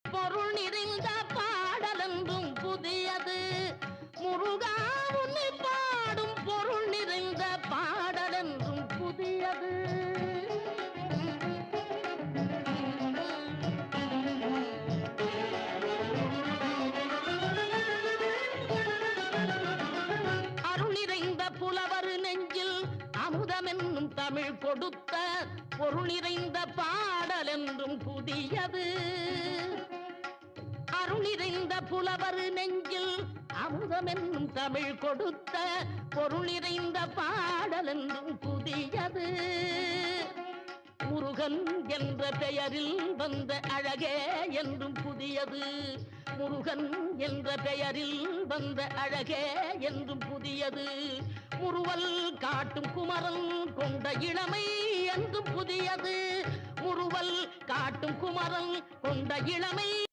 பொருள் நிறைந்த பாடலென்றும் புதியது. முருகா உன்னை பாடும் பொருள் நிறைந்த பாடலென்றும் புதியது. அருள் நிறைந்த புலவர் நெஞ்சில் அமுதமென்னும் தமிழ் கொடுத்த பொருள் நிறைந்த பாடலென்றும் புதியது. அருள் நிறைந்த புலவர் நெஞ்சில் அமுதமென்னும் தமிழ் கொடுத்த பொருள் நிறைந்த பாடலென்றும் புதியது. முருகன் என்ற பெயரில் வந்த அழகே என்றும் புதியது. முருகன் என்ற பெயரில் வந்த அழகே என்றும் புதியது. முறுவல் காட்டும் குமரன் கொண்ட இளமை என்றும் புதியது. முறுவல் காட்டும் குமரன் கொண்ட இளமை